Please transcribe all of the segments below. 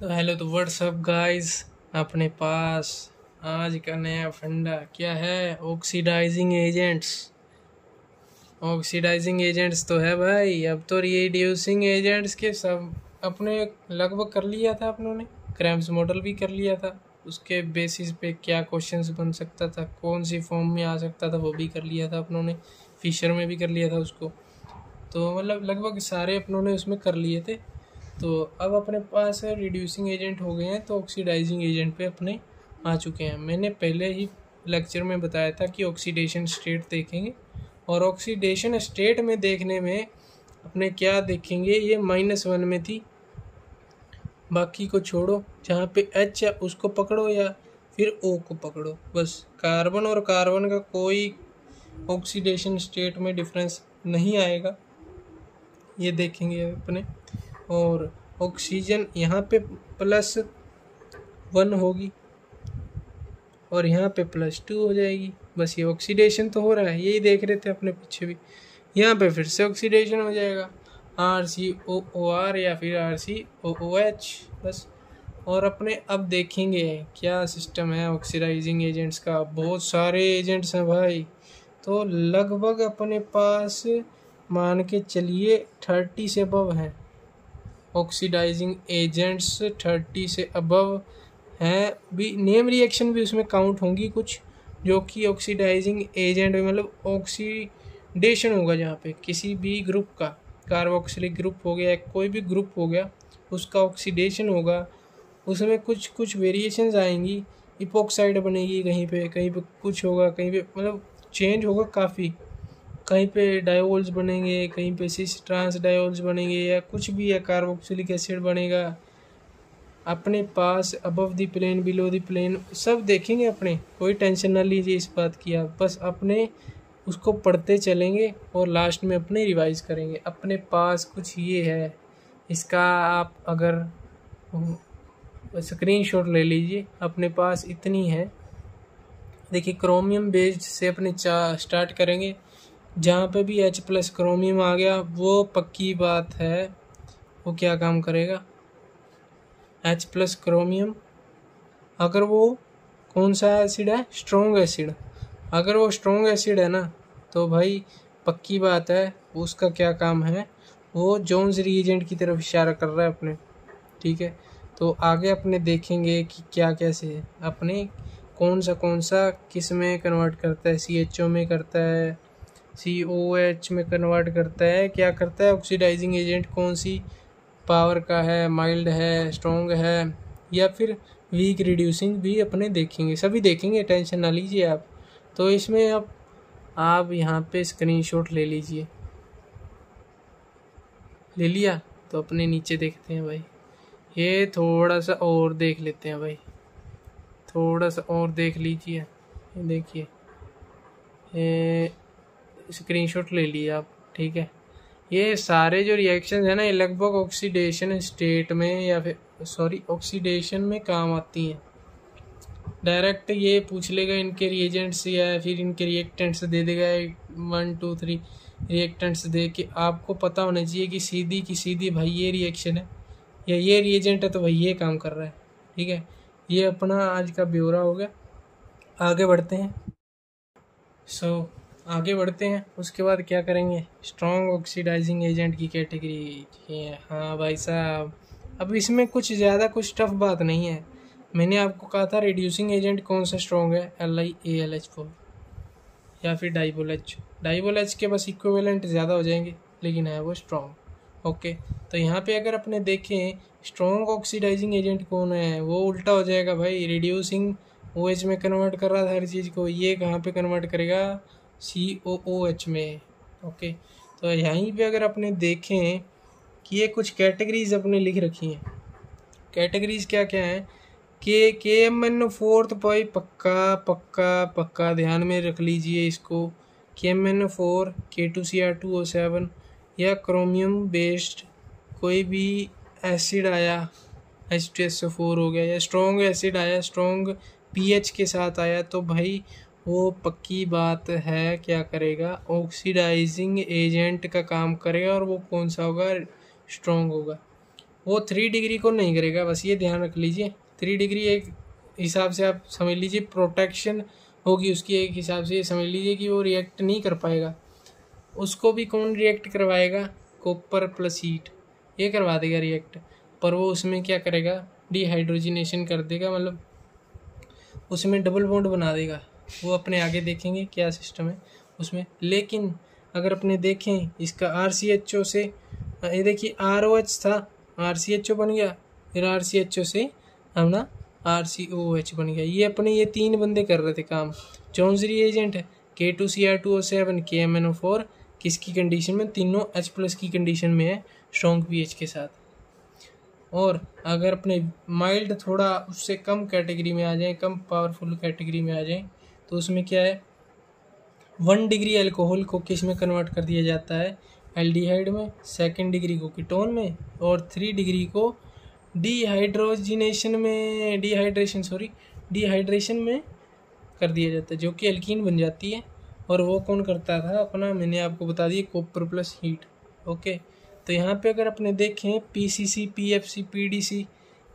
तो हेलो, तो WhatsApp guys, अपने पास आज का नया फंडा क्या है? Oxidising agents. ऑक्सीडाइजिंग एजेंट्स तो है भाई। अब तो रिड्यूसिंग एजेंट्स के सब अपने लगभग कर लिया था अपनों ने। क्रैम्स मॉडल भी कर लिया था। उसके बेसिस पे क्या क्वेश्चंस बन सकता था, कौन सी फॉर्म में आ सकता था, वो भी कर लिया था अपनों ने। फिशर में भी कर लिया था उसको। तो मतलब लगभग सारे अपनों ने उसमें कर लिए थे। तो अब अपने पास रिड्यूसिंग एजेंट हो गए हैं, तो ऑक्सीडाइजिंग एजेंट पे अपने आ चुके हैं। मैंने पहले ही लेक्चर में बताया था कि ऑक्सीडेशन स्टेट देखेंगे, और ऑक्सीडेशन स्टेट में देखने में अपने क्या देखेंगे, ये -1 में थी। बाकी को छोड़ो, जहाँ पे H है उसको पकड़ो या फिर O को पकड़ो, बस कार्बन और कार्बन का कोई ऑक्सीडेशन स्टेट में डिफरेंस नहीं आएगा, ये देखेंगे अपने। और ऑक्सीजन यहाँ पे +1 होगी और यहाँ पे +2 हो जाएगी। बस ये ऑक्सीडेशन तो हो रहा है, यही देख रहे थे अपने पीछे भी। यहाँ पे फिर से ऑक्सीडेशन हो जाएगा, RCOOR या फिर RCOOH, बस। और अपने अब देखेंगे क्या सिस्टम है ऑक्सीडाइजिंग एजेंट्स का। बहुत सारे एजेंट्स हैं भाई। तो लगभग अपने पास मान के चलिए 30 से अबव हैं ऑक्सीडाइजिंग एजेंट्स। 30 से अबव हैं भी। नेम रिएक्शन भी उसमें काउंट होंगी कुछ, जो कि ऑक्सीडाइजिंग एजेंट मतलब ऑक्सीडेशन होगा जहाँ पे किसी भी ग्रुप का, कार्बोक्सिलिक ग्रुप हो गया, कोई भी ग्रुप हो गया, उसका ऑक्सीडेशन होगा। उसमें कुछ कुछ वेरिएशंस आएंगी। इपोक्साइड बनेगी कहीं पे कुछ होगा, कहीं पे मतलब चेंज होगा काफ़ी। कहीं पे डायोल्स बनेंगे, कहीं पे सिस ट्रांस डायोल्स बनेंगे, या कुछ भी है, कार्बोक्सिलिक एसिड बनेगा। अपने पास above the plane, below the plane सब देखेंगे अपने। कोई टेंशन ना लीजिए इस बात की आप, बस अपने उसको पढ़ते चलेंगे और लास्ट में अपने रिवाइज करेंगे। अपने पास कुछ ये है, इसका आप अगर स्क्रीनशॉट ले लीजिए। अपने पास इतनी है, देखिए क्रोमियम बेस्ड से अपने स्टार्ट करेंगे। जहाँ पे भी H+ क्रोमियम आ गया, वो पक्की बात है वो क्या काम करेगा। H+ क्रोमियम, अगर वो कौन सा एसिड है, स्ट्रॉन्ग एसिड, अगर वो स्ट्रॉन्ग एसिड है ना, तो भाई पक्की बात है उसका क्या काम है, वो जोन्स रीएजेंट की तरफ इशारा कर रहा है अपने। ठीक है, तो आगे अपने देखेंगे कि क्या कैसे अपने कौन सा किस में कन्वर्ट करता है। CHO में करता है, COH में कन्वर्ट करता है, क्या करता है ऑक्सीडाइजिंग एजेंट, कौन सी पावर का है, माइल्ड है, स्ट्रॉन्ग है, या फिर वीक रिड्यूसिंग भी अपने देखेंगे, सभी देखेंगे, टेंशन ना लीजिए आप। तो इसमें अब आप यहाँ पे स्क्रीनशॉट ले लीजिए। ले लिया तो अपने नीचे देखते हैं भाई। ये थोड़ा सा और देख लेते हैं भाई, थोड़ा सा और देख लीजिए। ये देखिए, ये स्क्रीनशॉट ले लिए आप। ठीक है, ये सारे जो रिएक्शन है ना, ये लगभग ऑक्सीडेशन स्टेट में या फिर ऑक्सीडेशन में काम आती हैं। डायरेक्ट ये पूछ लेगा इनके रिएजेंट्स या फिर इनके रिएक्टेंट्स दे देगा, 1 2 3 रिएक्टेंट्स दे के आपको पता होना चाहिए कि सीधी की सीधी भाई ये रिएक्शन है या ये रिएजेंट है, तो भाई ये काम कर रहा है। ठीक है, ये अपना आज का ब्यौरा हो गया। आगे बढ़ते हैं। आगे बढ़ते हैं, उसके बाद क्या करेंगे, स्ट्रॉन्ग ऑक्सीडाइजिंग एजेंट की कैटेगरी। हाँ भाई साहब, अब इसमें कुछ ज़्यादा कुछ टफ बात नहीं है। मैंने आपको कहा था रिड्यूसिंग एजेंट कौन सा स्ट्रॉन्ग है, LiAlH4 या फिर डाइबोल H के बस इक्विवेलेंट ज़्यादा हो जाएंगे, लेकिन है वो स्ट्रॉन्ग। ओके, तो यहाँ पे अगर अपने देखें स्ट्रॉन्ग ऑक्सीडाइजिंग एजेंट कौन है, वो उल्टा हो जाएगा भाई। रिड्यूसिंग OH में कन्वर्ट कर रहा था हर चीज़ को, ये कहाँ पे कन्वर्ट करेगा, COOH में। ओके, तो यहीं पे अगर अपने देखें कि ये कुछ कैटेगरीज अपने लिख रखी हैं। कैटेगरीज क्या क्या हैं, KMnO4 तो भाई पक्का पक्का पक्का ध्यान में रख लीजिए इसको। KMnO4, K2Cr2O7 या क्रोमियम बेस्ड कोई भी एसिड आया, H2SO4 हो गया, या स्ट्रॉन्ग एसिड आया, स्ट्रॉन्ग pH के साथ आया, तो भाई वो पक्की बात है क्या करेगा, ऑक्सीडाइजिंग एजेंट का काम करेगा। और वो कौन सा होगा, स्ट्रॉन्ग होगा। वो 3 डिग्री को नहीं करेगा, बस ये ध्यान रख लीजिए। 3 डिग्री एक हिसाब से आप समझ लीजिए प्रोटेक्शन होगी उसकी, एक हिसाब से ये समझ लीजिए कि वो रिएक्ट नहीं कर पाएगा। उसको भी कौन रिएक्ट करवाएगा? कॉपर प्लस हीट, ये करवा देगा रिएक्ट, पर वो उसमें क्या करेगा? डिहाइड्रोजिनेशन कर देगा, मतलब उसमें डबल बॉन्ड बना देगा। वो अपने आगे देखेंगे क्या सिस्टम है उसमें। लेकिन अगर अपने देखें इसका RCHO से, ये देखिए ROH था, RCHO बन गया, फिर RCHO से अपना RCOH बन गया। ये अपने ये 3 बंदे कर रहे थे काम। जोन्स रिएजेंट है K2Cr2O7 KMnO4 किसकी कंडीशन में? तीनों H+ की कंडीशन में है, स्ट्रॉन्ग pH के साथ। और अगर अपने माइल्ड थोड़ा उससे कम कैटेगरी में आ जाए, कम पावरफुल कैटेगरी में आ जाए, तो उसमें क्या है? 1 डिग्री अल्कोहल को किस में कन्वर्ट कर दिया जाता है? एल्डिहाइड में। 2 डिग्री को कीटोन में, और 3 डिग्री को डिहाइड्रेशन में कर दिया जाता है, जो कि एल्कीन बन जाती है। और वो कौन करता था अपना? मैंने आपको बता दिया, कॉपर प्लस हीट। ओके, तो यहाँ पे अगर अपने देखें PCC, PFC, PDC,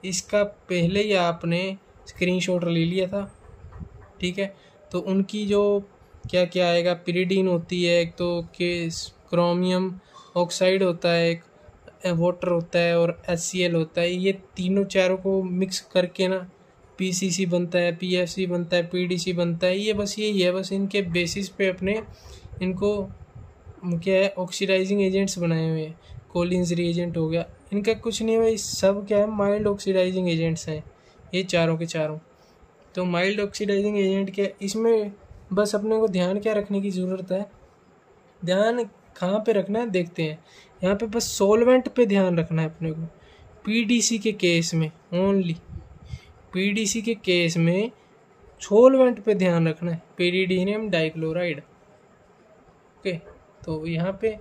इसका पहले ही आपने स्क्रीनशॉट ले लिया था, ठीक है। तो उनकी जो क्या क्या आएगा? पिरिडीन होती है एक, तो क्रोमियम ऑक्साइड होता है एक, वाटर होता है, और HCl होता है। ये तीनों चारों को मिक्स करके ना PCC बनता है, PFC बनता है, PDC बनता है। ये बस यही है, बस इनके बेसिस पे अपने इनको क्या है? ऑक्सीडाइजिंग एजेंट्स बनाए हुए हैं। कोलिन्स रिएजेंट हो गया, इनका कुछ नहीं है, सब क्या है? माइल्ड ऑक्सीडाइजिंग एजेंट्स हैं ये चारों के चारों। तो माइल्ड ऑक्सीडाइजिंग एजेंट के इसमें बस अपने को ध्यान क्या रखने की ज़रूरत है? ध्यान कहाँ पे रखना है देखते हैं। यहाँ पे बस सॉल्वेंट पे ध्यान रखना है अपने को। PDC के केस में ओनली, PDC के केस में सॉल्वेंट पे ध्यान रखना है, पेरिडीनियम डाइक्लोराइड। ओके, तो यहाँ पे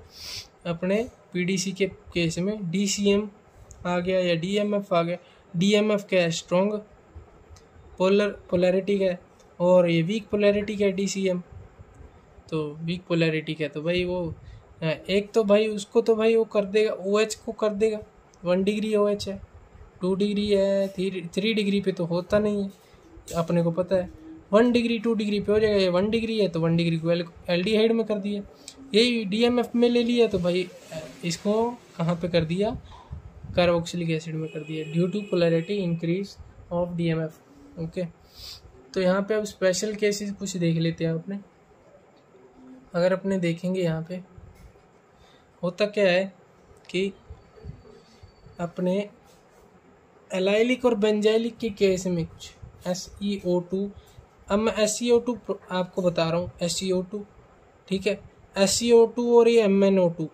अपने PDC के केस में DCM आ गया या DMF आ गया। DMF क्या है? स्ट्रॉन्ग पोलैरिटी का है, और ये वीक पोलैरिटी का है DCM। तो वीक पोलैरिटी का तो भाई वो एक तो भाई उसको तो भाई वो कर देगा, OH को कर देगा। 1 डिग्री OH है, 2 डिग्री है, 3 डिग्री पे तो होता नहीं है, अपने को पता है। 1 डिग्री 2 डिग्री पे हो जाएगा। ये 1 डिग्री है तो 1 डिग्री को एल्डिहाइड में कर दिया। यही DMF में ले लिया तो भाई इसको कहाँ पे कर दिया? कार्बोक्सिलिक एसिड में कर दिया, due to polarity increase of DMF। Okay, तो यहाँ पे अब स्पेशल केसेस कुछ देख लेते हैं अपने। अगर अपने देखेंगे यहाँ पे होता क्या है कि अपने एलाइलिक और बेंजाइलिक के केस में कुछ SeO2, अब मैं SeO2 आपको बता रहा हूँ, SeO2, ठीक है। SeO2 और ये MnO2,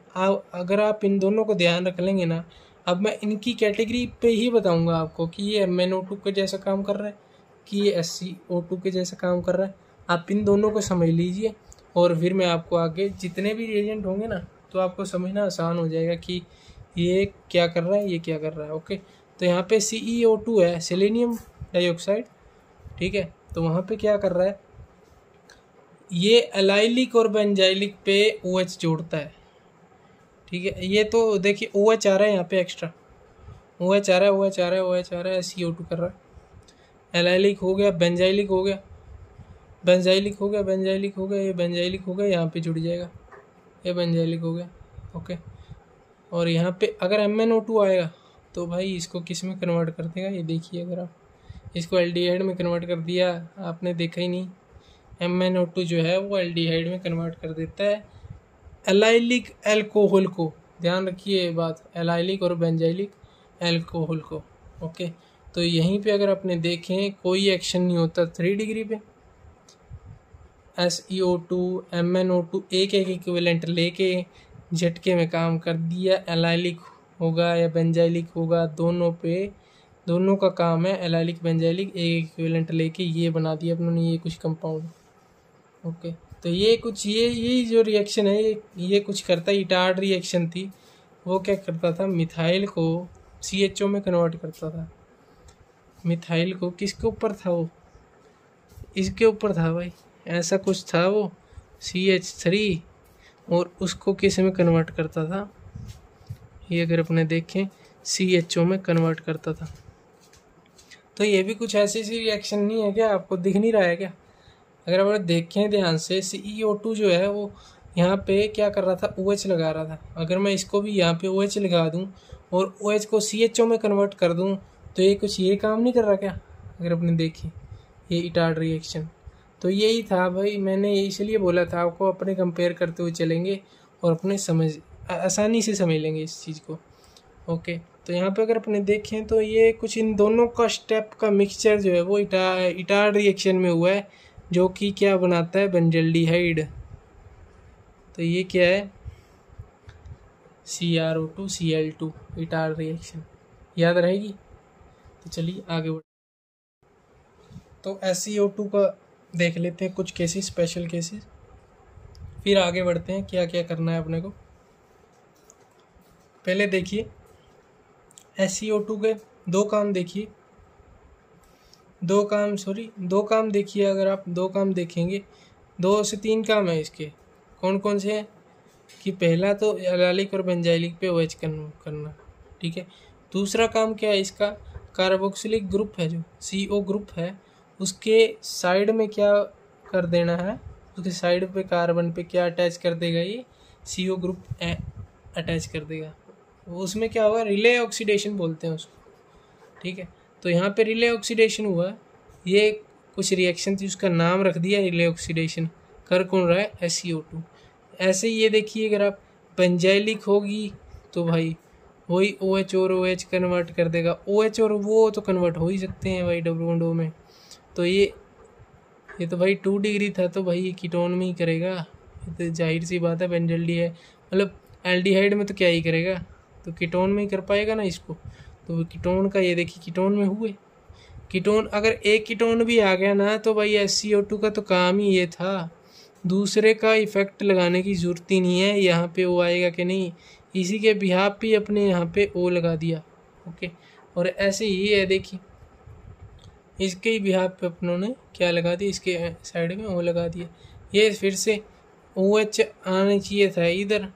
अगर आप इन दोनों को ध्यान रख लेंगे ना, अब मैं इनकी कैटेगरी पे ही बताऊंगा आपको कि ये MnO2 के जैसा काम कर रहा है कि ये SeO2 के जैसा काम कर रहा है। आप इन दोनों को समझ लीजिए, और फिर मैं आपको आगे जितने भी रिएजेंट होंगे ना, तो आपको समझना आसान हो जाएगा कि ये क्या कर रहा है, ये क्या कर रहा है। ओके, तो यहाँ पे CeO2 है, सेलेनियम डाइऑक्साइड, ठीक है। तो वहाँ पे क्या कर रहा है? ये एलाइलिक और बेंजाइलिक पे OH जोड़ता है, ठीक है। ये तो देखिए OH आ रहा है यहाँ पे, एक्स्ट्रा OH आ रहा है, OH आ रहा है, OH आ रहा है, SeO2 कर रहा है। एलाइलिक हो गया, बेंजाइलिक हो गया, बेंजाइलिक हो गया, बेंजाइलिक हो गया, ये बेंजाइलिक हो गया, यहाँ पे जुड़ जाएगा, ये बेंजाइलिक हो गया। ओके, और यहाँ पे अगर MnO2 आएगा तो भाई इसको किस में कन्वर्ट कर देगा? ये देखिए, अगर आप इसको एल्डिहाइड में कन्वर्ट कर दिया, आपने देखा ही नहीं, MnO2 जो है वो एल्डिहाइड में कन्वर्ट कर देता है एलाइलिक एल्कोहल को। ध्यान रखिए ये बात, एलाइलिक और बेंजाइलिक एल्कोहल को। ओके, तो यहीं पे अगर आपने देखें कोई एक्शन नहीं होता 3 डिग्री पे। SeO2, MnO2 एक इक्विवेलेंट लेके झटके में काम कर दिया। एलाइलिक होगा या बेंजाइलिक होगा, दोनों पे दोनों का काम है, एलाइलिक बेंजाइलिक एक इक्विवेलेंट लेके ये बना दिया अपनों ने, ये कुछ कंपाउंड। ओके, तो ये कुछ ये जो रिएक्शन है ये कुछ करता है। इटार्ड रिएक्शन थी, वो क्या करता था? मिथाइल को CHO में कन्वर्ट करता था। मिथाइल को किसके ऊपर था? वो इसके ऊपर था भाई, ऐसा कुछ था वो CH3, और उसको किस में कन्वर्ट करता था? ये अगर अपने देखें CHO में कन्वर्ट करता था। तो ये भी कुछ ऐसी सी रिएक्शन नहीं है क्या, आपको दिख नहीं रहा है क्या? अगर आप देखें ध्यान से, CO2 जो है वो यहाँ पे क्या कर रहा था, OH लगा रहा था। अगर मैं इसको भी यहाँ पे OH लगा दूँ और OH को CHO में कन्वर्ट कर दूँ तो ये कुछ ये काम नहीं कर रहा क्या? अगर आपने देखी ये इटार्ड रिएक्शन, तो यही था भाई। मैंने इसलिए बोला था आपको, अपने कंपेयर करते हुए चलेंगे और अपने आसानी से समझ लेंगे इस चीज़ को। ओके, तो यहाँ पे अगर अपने देखें तो ये कुछ इन दोनों का स्टेप का मिक्सचर जो है वो इटार्ड रिएक्शन में हुआ है, जो कि क्या बनाता है, बेंजल्डिहाइड। तो ये क्या है, CrO2Cl2 इटार्ड रिएक्शन, याद रहेगी। तो चलिए आगे बढ़। तो SiO2 का देख लेते हैं कुछ केसेस, स्पेशल केसेस, फिर आगे बढ़ते हैं क्या क्या करना है अपने को। पहले देखिए SiO2 के दो काम देखिए, दो काम देखिए। अगर आप दो काम देखेंगे, 2 से 3 काम है इसके। कौन कौन से हैं कि पहला तो एलाइलिक और बेंजाइलिक पे OH करना, ठीक है। दूसरा काम क्या है इसका, कार्बोक्सिलिक ग्रुप है जो CO ग्रुप है, उसके साइड में क्या कर देना है, उसके साइड पे कार्बन पे क्या अटैच कर देगा, ये CO ग्रुप अटैच कर देगा। उसमें क्या होगा, रिले ऑक्सीडेशन बोलते हैं उसको, ठीक है। तो यहाँ पे रिले ऑक्सीडेशन हुआ, ये कुछ रिएक्शन थी, उसका नाम रख दिया रिले ऑक्सीडेशन। कर कौन रहा है, SiO2। ऐसे ही ये देखिए, अगर आप बेंजाइलिक होगी तो भाई वही OH और OH कन्वर्ट कर देगा। OH और वो तो कन्वर्ट हो ही सकते हैं भाई डबल बॉन्ड O में। तो ये तो भाई 2 डिग्री था, तो भाई ये कीटोन में ही करेगा। तो जाहिर सी बात है, बेंजल्डी है, मतलब एल्डिहाइड में तो क्या ही करेगा, तो कीटोन में ही कर पाएगा ना इसको। तो कीटोन का ये देखिए, कीटोन में हुए, कीटोन अगर एक कीटोन भी आ गया ना तो भाई SiO2 का तो काम ही ये था, दूसरे का इफेक्ट लगाने की ज़रूरत ही नहीं है। यहाँ पे O आएगा कि नहीं, इसी के बिहाफ पे अपने यहाँ पे O लगा दिया। ओके, और ऐसे ही है देखिए, इसके ही बिहाफ पे अपनों ने क्या लगा दिया, इसके साइड में O लगा दिया। ये फिर से OH आना चाहिए था इधर,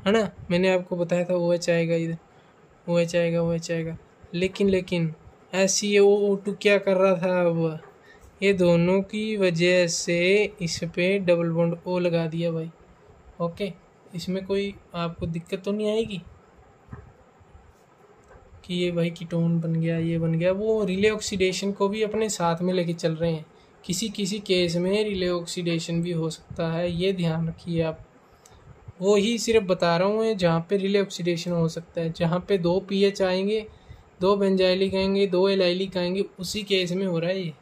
है ना, मैंने आपको बताया था OH आएगा इधर, OH आएगा, लेकिन SiO2 क्या कर रहा था, अब ये दोनों की वजह से इस पे डबल बॉन्ड O लगा दिया भाई। ओके, इसमें कोई आपको दिक्कत तो नहीं आएगी कि ये भाई कीटोन बन गया, ये बन गया। वो रिले ऑक्सीडेशन को भी अपने साथ में लेके चल रहे हैं, किसी केस में रिले ऑक्सीडेशन भी हो सकता है, ये ध्यान रखिए आप। वो ही सिर्फ बता रहा हूँ जहाँ पे रिले ऑक्सीडेशन हो सकता है, जहाँ पे 2 pH आएंगे, 2 बेंजाइलिक आएंगे, 2 एलाइलिक आएंगे, उसी केस में हो रहा है ये,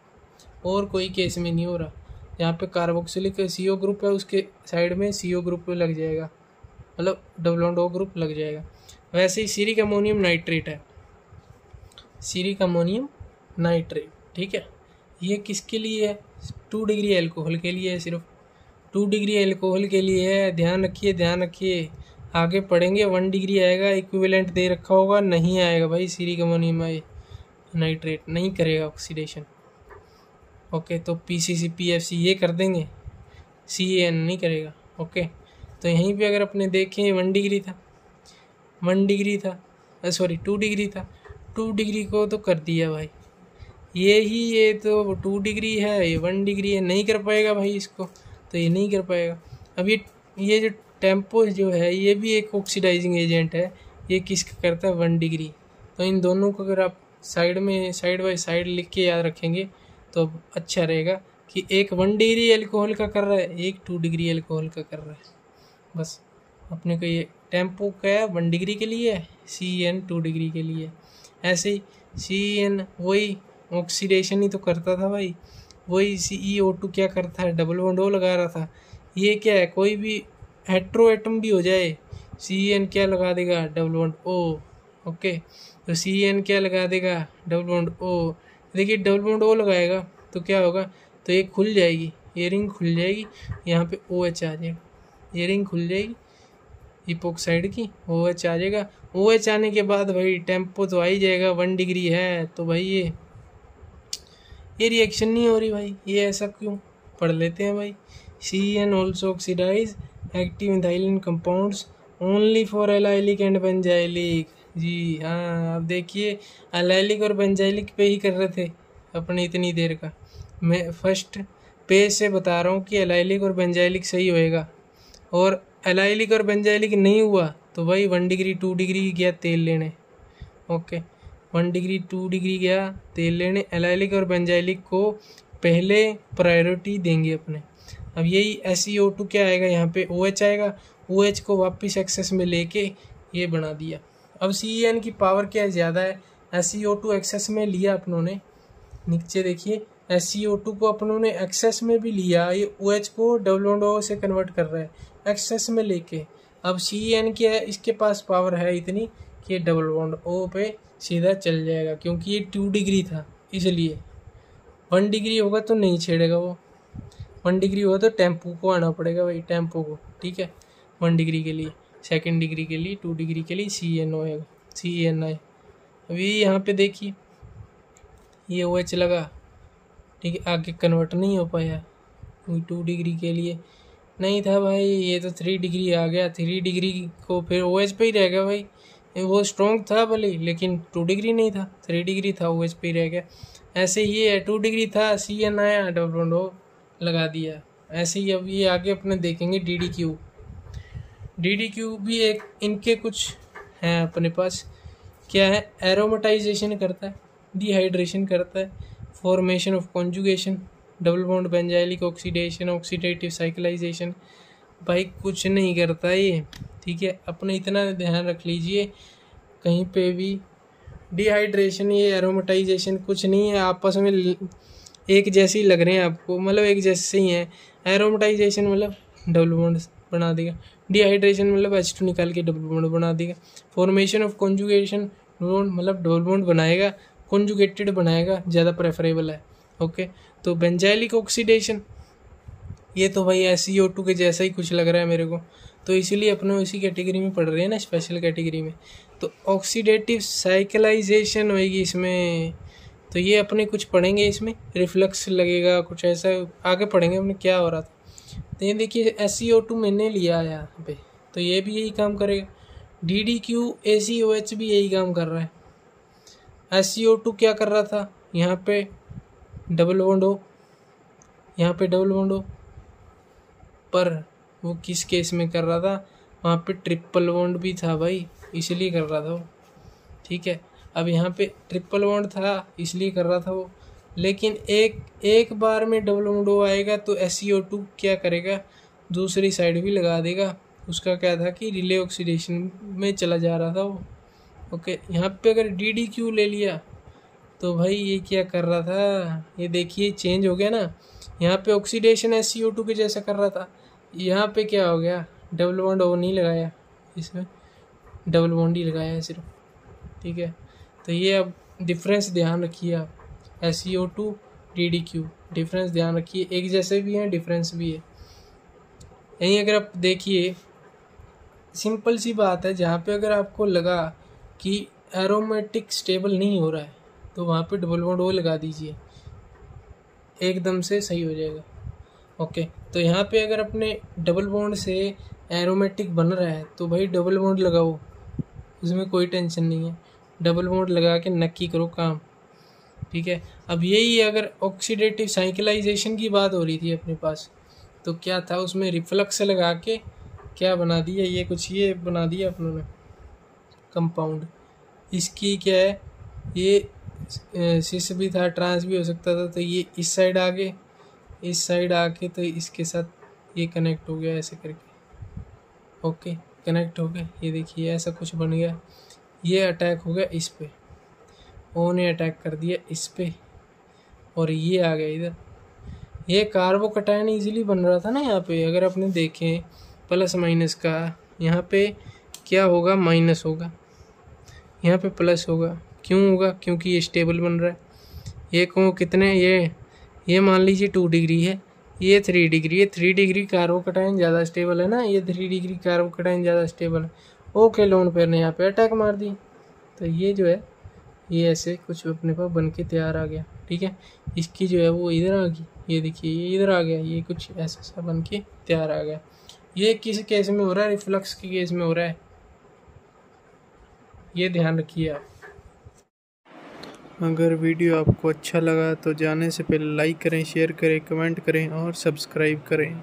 और कोई केस में नहीं हो रहा। यहाँ पे कार्बोक्सिलिक CO ग्रुप है, उसके साइड में CO ग्रुप लग जाएगा, मतलब डबल बॉन्ड O ग्रुप लग जाएगा। वैसे ही सीरिक अमोनियम नाइट्रेट है, सीरिक अमोनियम नाइट्रेट, ठीक है। ये किसके लिए है, 2 डिग्री एल्कोहल के लिए है, सिर्फ 2 डिग्री एल्कोहल के लिए है। ध्यान रखिए, आगे पढ़ेंगे 1 डिग्री आएगा, इक्विवेलेंट दे रखा होगा, नहीं आएगा भाई। सीरिक अमोनियम नाइट्रेट नहीं करेगा ऑक्सीडेशन। ओके, तो PCC PFC ये कर देंगे, CAN नहीं करेगा। ओके, तो यहीं पे अगर अपने देखें 2 डिग्री था, 2 डिग्री को तो कर दिया भाई। ये तो 2 डिग्री है, ये 1 डिग्री है, नहीं कर पाएगा भाई इसको, तो ये नहीं कर पाएगा। अब ये जो टेम्पो जो है, ये भी एक ऑक्सीडाइजिंग एजेंट है, ये किसका करता है, 1 डिग्री। तो इन दोनों को अगर आप साइड बाय साइड लिख के याद रखेंगे तो अच्छा रहेगा कि एक 1 डिग्री एल्कोहल का कर रहा है, एक 2 डिग्री एल्कोहल का कर रहा है। बस अपने को ये टेम्पो का 1 डिग्री के लिए है, CN 2 डिग्री के लिए। ऐसे ही CN वही ऑक्सीडेशन ही तो करता था भाई, वही CO2 क्या करता है, डबल बॉन्ड O लगा रहा था। ये क्या है, कोई भी हेट्रो एटम भी हो जाए, CN क्या लगा देगा, डबल बॉन्ड O। ओके, तो CN क्या लगा देगा, डबल बॉन्ड O। देखिए डबल बॉन्ड O लगाएगा तो क्या होगा, तो ये खुल जाएगी, ये रिंग खुल जाएगी, यहाँ पे OH आ जाएगा, ये रिंग खुल जाएगी इपोक्साइड की, OH आ जाएगा। OH आने के बाद भाई टेम्पो तो आ ही जाएगा, 1 डिग्री है, तो भाई ये रिएक्शन नहीं हो रही भाई, ये ऐसा क्यों, पढ़ लेते हैं भाई। CN also oxidize active methylene compounds only for allylic and benzylic. जी हाँ, अब देखिए एलाइलिक और बेंजाइलिक पे ही कर रहे थे अपने इतनी देर का। मैं फर्स्ट पेज से बता रहा हूँ कि एलाइलिक और बेंजाइलिक सही होएगा, और एलाइलिक और बेंजाइलिक नहीं हुआ तो भाई 1 डिग्री 2 डिग्री गया तेल लेने। ओके, 1 डिग्री 2 डिग्री गया तेल लेने। एलाइलिक और बेंजाइलिक को पहले प्रायोरिटी देंगे अपने। अब यही SeO2 क्या आएगा, यहाँ पे OH आएगा। OH को वापस एक्सेस में लेके ये बना दिया। अब CN की पावर क्या ज़्यादा है, SeO2 एक्सेस में लिया अपनों ने, नीचे देखिए SeO2 को अपनों ने एक्सेस में भी लिया, ये OH को डबल बॉन्ड O से कन्वर्ट कर रहा है एक्सेस में लेके। अब CN क्या है, इसके पास पावर है इतनी कि डबल बॉन्ड O पे सीधा चल जाएगा, क्योंकि ये 2 डिग्री था इसलिए। 1 डिग्री होगा तो नहीं छेड़ेगा वो, 1 डिग्री होगा तो टेम्पो को आना पड़ेगा भाई, टेम्पो को, ठीक है। 1 डिग्री के लिए, 2 डिग्री के लिए, 2 डिग्री के लिए CN होएगा, CNI। अभी यहाँ पे देखिए ये OH लगा, ठीक है, आगे कन्वर्ट नहीं हो पाया 2 डिग्री के लिए, नहीं था भाई। ये तो 3 डिग्री आ गया, 3 डिग्री को फिर OH पे ही रह गया भाई। वो स्ट्रॉन्ग था भले, लेकिन 2 डिग्री नहीं था, 3 डिग्री था, OH पे ही रह गया। ऐसे ही है, 2 डिग्री था, CN आया, डबल बॉन्ड O लगा दिया। ऐसे ही अब ये आगे अपने देखेंगे DDQ। DDQ भी एक इनके कुछ हैं अपने पास, क्या है, एरोमेटाइजेशन करता है, डिहाइड्रेशन करता है, formation of conjugation, double bond benzylic oxidation, oxidative cyclisation. भाई कुछ नहीं करता ये, ठीक है, अपने इतना ध्यान रख लीजिए कहीं पे भी डिहाइड्रेशन, ये एरोमेटाइजेशन कुछ नहीं है, आपस में एक जैसे ही लग रहे हैं आपको, मतलब एक जैसे ही हैं। एरोमेटाइजेशन मतलब डबल बॉन्ड बना देगा, डिहाइड्रेशन मतलब H2 निकाल के डबल बॉन्ड बना देगा, फॉर्मेशन ऑफ कॉन्जुगेशन बॉन्ड मतलब डबल बॉन्ड बनाएगा, कॉन्जुगेटेड बनाएगा, ज़्यादा प्रेफरेबल है। ओके, तो बेंजाइलिक ऑक्सीडेशन ये तो भाई SeO2 के जैसा ही कुछ लग रहा है मेरे को, तो इसीलिए अपने इसी कैटेगरी में पढ़ रहे हैं ना, स्पेशल कैटेगरी में। तो ऑक्सीडेटिव साइक्लाइजेशन होएगी इसमें, तो ये अपने कुछ पढ़ेंगे इसमें, रिफ्लक्स लगेगा कुछ ऐसा, आगे पढ़ेंगे अपने क्या हो रहा था। तो ये देखिए SeO2 मैंने लिया है यहाँ पे, तो ये भी यही काम करेगा। DDQ ACOH भी यही काम कर रहा है। SeO2 क्या कर रहा था, यहाँ पे डबल बॉन्ड O, यहाँ पे डबल बॉन्ड O, पर वो किस केस में कर रहा था, वहाँ पे ट्रिपल बॉन्ड भी था भाई, इसलिए कर रहा था वो, ठीक है। अब यहाँ पे ट्रिपल बॉन्ड था इसलिए कर रहा था वो, लेकिन एक बार में डबल बॉन्ड O आएगा तो SeO2 क्या करेगा, दूसरी साइड भी लगा देगा। उसका क्या था कि रिले ऑक्सीडेशन में चला जा रहा था वो। ओके, यहाँ पे अगर DDQ ले लिया तो भाई ये क्या कर रहा था, ये देखिए चेंज हो गया ना, यहाँ पे ऑक्सीडेशन SeO2 के जैसा कर रहा था, यहाँ पे क्या हो गया, डबल बॉन्ड O नहीं लगाया, इसमें डबल बॉन्ड ही लगाया है सिर्फ, ठीक है। तो ये अब डिफरेंस ध्यान रखिए आप, SeO2 DDQ डिफरेंस ध्यान रखिए, एक जैसे भी हैं डिफरेंस भी है। यहीं अगर आप देखिए सिंपल सी बात है, जहाँ पे अगर आपको लगा कि एरोमेटिक स्टेबल नहीं हो रहा है तो वहाँ पे डबल बॉन्ड O लगा दीजिए, एकदम से सही हो जाएगा। ओके, तो यहाँ पे अगर अपने डबल बॉन्ड से एरोमेटिक बन रहा है तो भाई डबल बॉन्ड लगाओ, उसमें कोई टेंशन नहीं है, डबल बॉन्ड लगा के नक्की करो काम, ठीक है। अब यही अगर ऑक्सीडेटिव साइक्लाइजेशन की बात हो रही थी अपने पास, तो क्या था उसमें रिफ्लक्स लगा के क्या बना दिया, ये कुछ ये बना दिया अपनों ने कंपाउंड। इसकी क्या है, ये सिस भी था, ट्रांस भी हो सकता था, तो ये इस साइड आगे, इस साइड आके तो इसके साथ ये कनेक्ट हो गया ऐसे करके। ओके, कनेक्ट हो गया, ये देखिए ऐसा कुछ बन गया, ये अटैक हो गया इस पे, O ने अटैक कर दिया इस पे, और ये आ गया इधर। ये कार्बोकटायन इजीली बन रहा था ना यहाँ पे, अगर आपने देखें प्लस माइनस का, यहाँ पे क्या होगा, माइनस होगा, यहाँ पे प्लस होगा, क्यों होगा, क्योंकि ये स्टेबल बन रहा है। ये को कितने, ये मान लीजिए 2 डिग्री है, ये 3 डिग्री है, 3 डिग्री कार्बोकटायन ज़्यादा स्टेबल है ना, ये 3 डिग्री कार्बोकटायन ज़्यादा स्टेबल है। ओके, लोन पेयर ने यहाँ पे अटैक मार दी, तो ये जो है ये ऐसे कुछ अपने पास बन के तैयार आ गया, ठीक है। इसकी जो है वो इधर आ गई, ये देखिए ये इधर आ गया, ये कुछ ऐसा सा बन के तैयार आ गया। ये किस केस में हो रहा है, रिफ्लक्स के केस में हो रहा है, ये ध्यान रखिए आप। अगर वीडियो आपको अच्छा लगा तो जाने से पहले लाइक करें, शेयर करें, कमेंट करें और सब्सक्राइब करें।